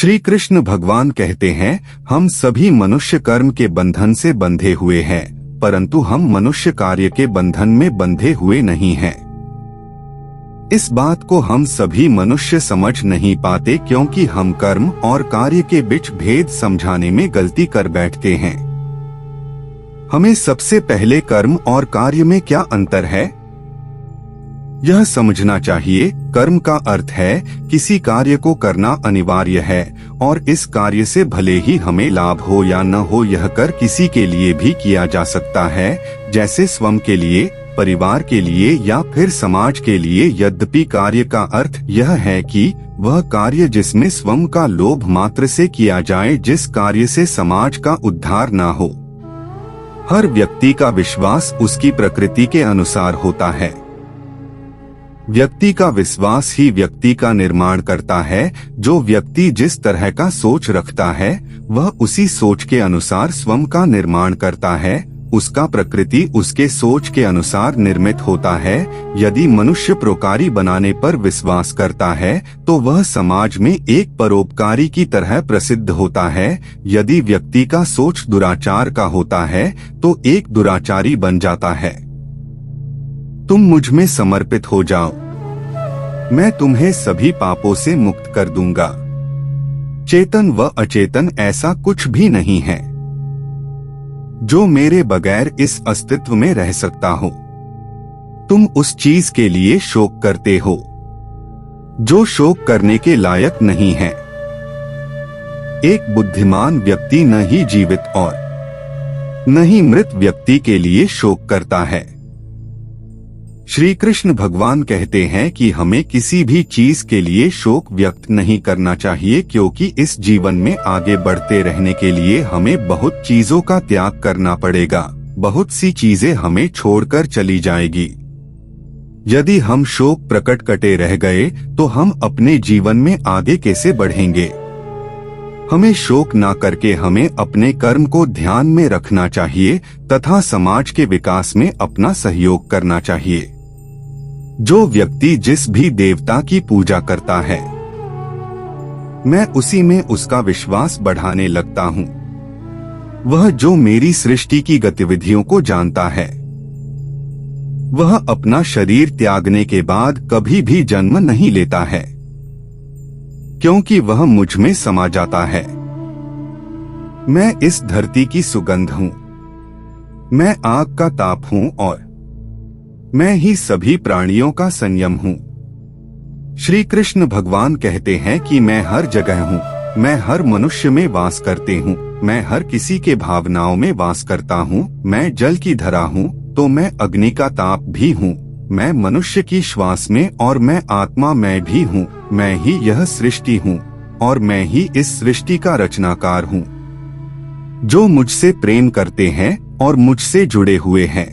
श्री कृष्ण भगवान कहते हैं, हम सभी मनुष्य कर्म के बंधन से बंधे हुए हैं, परंतु हम मनुष्य कार्य के बंधन में बंधे हुए नहीं हैं। इस बात को हम सभी मनुष्य समझ नहीं पाते क्योंकि हम कर्म और कार्य के बीच भेद समझाने में गलती कर बैठते हैं। हमें सबसे पहले कर्म और कार्य में क्या अंतर है, यह समझना चाहिए। कर्म का अर्थ है किसी कार्य को करना अनिवार्य है और इस कार्य से भले ही हमें लाभ हो या न हो, यह कर किसी के लिए भी किया जा सकता है, जैसे स्वयं के लिए, परिवार के लिए या फिर समाज के लिए। यद्यपि कार्य का अर्थ यह है कि वह कार्य जिसमें स्वयं का लोभ मात्र से किया जाए, जिस कार्य से समाज का उद्धार ना हो। हर व्यक्ति का विश्वास उसकी प्रकृति के अनुसार होता है। व्यक्ति का विश्वास ही व्यक्ति का निर्माण करता है। जो व्यक्ति जिस तरह का सोच रखता है, वह उसी सोच के अनुसार स्वयं का निर्माण करता है। उसका प्रकृति उसके सोच के अनुसार निर्मित होता है। यदि मनुष्य परोपकारी बनाने पर विश्वास करता है तो वह समाज में एक परोपकारी की तरह प्रसिद्ध होता है। यदि व्यक्ति का सोच दुराचार का होता है तो एक दुराचारी बन जाता है। तुम मुझ में समर्पित हो जाओ, मैं तुम्हें सभी पापों से मुक्त कर दूंगा। चेतन व अचेतन ऐसा कुछ भी नहीं है जो मेरे बगैर इस अस्तित्व में रह सकता हो। तुम उस चीज के लिए शोक करते हो जो शोक करने के लायक नहीं है। एक बुद्धिमान व्यक्ति न ही जीवित और न ही मृत व्यक्ति के लिए शोक करता है। श्री कृष्ण भगवान कहते हैं कि हमें किसी भी चीज के लिए शोक व्यक्त नहीं करना चाहिए, क्योंकि इस जीवन में आगे बढ़ते रहने के लिए हमें बहुत चीजों का त्याग करना पड़ेगा। बहुत सी चीजें हमें छोड़कर चली जाएगी। यदि हम शोक प्रकट कटे रह गए तो हम अपने जीवन में आगे कैसे बढ़ेंगे। हमें शोक ना करके हमें अपने कर्म को ध्यान में रखना चाहिए तथा समाज के विकास में अपना सहयोग करना चाहिए। जो व्यक्ति जिस भी देवता की पूजा करता है, मैं उसी में उसका विश्वास बढ़ाने लगता हूँ। वह जो मेरी सृष्टि की गतिविधियों को जानता है, वह अपना शरीर त्यागने के बाद कभी भी जन्म नहीं लेता है, क्योंकि वह मुझ में समा जाता है। मैं इस धरती की सुगंध हूँ, मैं आग का ताप हूँ और मैं ही सभी प्राणियों का संयम हूँ। श्री कृष्ण भगवान कहते हैं कि मैं हर जगह हूँ, मैं हर मनुष्य में वास करते हूँ, मैं हर किसी के भावनाओं में वास करता हूँ। मैं जल की धरा हूँ तो मैं अग्नि का ताप भी हूँ, मैं मनुष्य की श्वास में और मैं आत्मा मैं भी हूँ। मैं ही यह सृष्टि हूँ और मैं ही इस सृष्टि का रचनाकार हूँ। जो मुझसे प्रेम करते हैं और मुझसे जुड़े हुए हैं,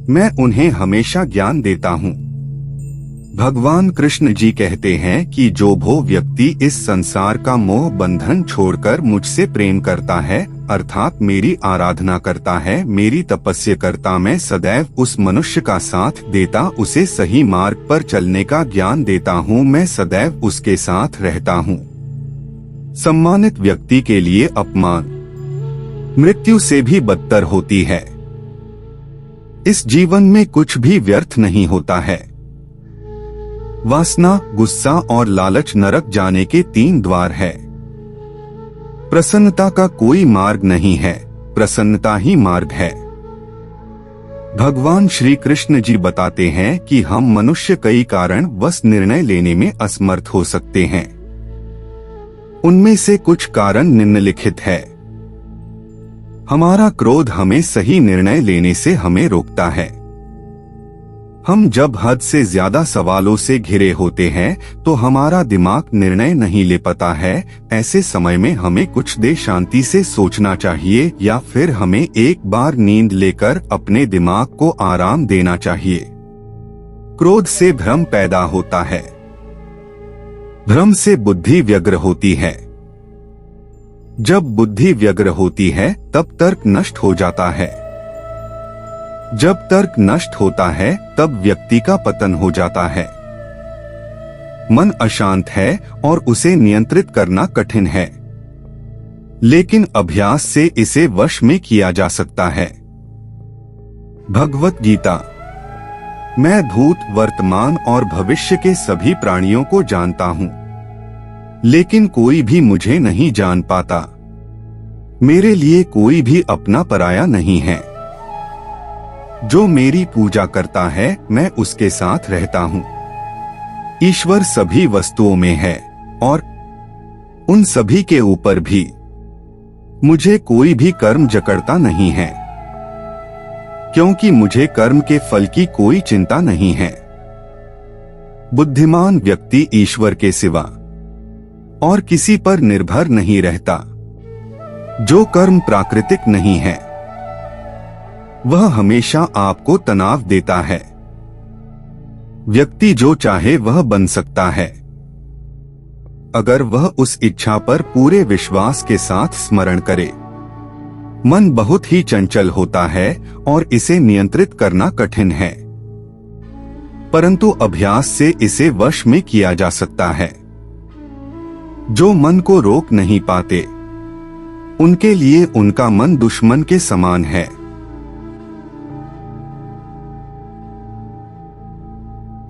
मैं उन्हें हमेशा ज्ञान देता हूँ। भगवान कृष्ण जी कहते हैं कि जो वो व्यक्ति इस संसार का मोह बंधन छोड़कर मुझसे प्रेम करता है, अर्थात मेरी आराधना करता है, मेरी तपस्या करता, मैं सदैव उस मनुष्य का साथ देता, उसे सही मार्ग पर चलने का ज्ञान देता हूँ, मैं सदैव उसके साथ रहता हूँ। सम्मानित व्यक्ति के लिए अपमान मृत्यु से भी बदतर होती है। इस जीवन में कुछ भी व्यर्थ नहीं होता है। वासना, गुस्सा और लालच नरक जाने के 3 द्वार है। प्रसन्नता का कोई मार्ग नहीं है, प्रसन्नता ही मार्ग है। भगवान श्री कृष्ण जी बताते हैं कि हम मनुष्य कई कारण वश निर्णय लेने में असमर्थ हो सकते हैं। उनमें से कुछ कारण निम्नलिखित है। हमारा क्रोध हमें सही निर्णय लेने से हमें रोकता है। हम जब हद से ज्यादा सवालों से घिरे होते हैं तो हमारा दिमाग निर्णय नहीं ले पाता है। ऐसे समय में हमें कुछ देर शांति से सोचना चाहिए या फिर हमें एक बार नींद लेकर अपने दिमाग को आराम देना चाहिए। क्रोध से भ्रम पैदा होता है, भ्रम से बुद्धि व्यग्र होती है। जब बुद्धि व्यग्र होती है तब तर्क नष्ट हो जाता है। जब तर्क नष्ट होता है तब व्यक्ति का पतन हो जाता है। मन अशांत है और उसे नियंत्रित करना कठिन है, लेकिन अभ्यास से इसे वश में किया जा सकता है। भगवत गीता। मैं भूत, वर्तमान और भविष्य के सभी प्राणियों को जानता हूँ, लेकिन कोई भी मुझे नहीं जान पाता। मेरे लिए कोई भी अपना पराया नहीं है। जो मेरी पूजा करता है, मैं उसके साथ रहता हूँ। ईश्वर सभी वस्तुओं में है और उन सभी के ऊपर भी। मुझे कोई भी कर्म जकड़ता नहीं है, क्योंकि मुझे कर्म के फल की कोई चिंता नहीं है। बुद्धिमान व्यक्ति ईश्वर के सिवा और किसी पर निर्भर नहीं रहता। जो कर्म प्राकृतिक नहीं है, वह हमेशा आपको तनाव देता है। व्यक्ति जो चाहे वह बन सकता है, अगर वह उस इच्छा पर पूरे विश्वास के साथ स्मरण करे। मन बहुत ही चंचल होता है और इसे नियंत्रित करना कठिन है, परंतु अभ्यास से इसे वश में किया जा सकता है। जो मन को रोक नहीं पाते, उनके लिए उनका मन दुश्मन के समान है।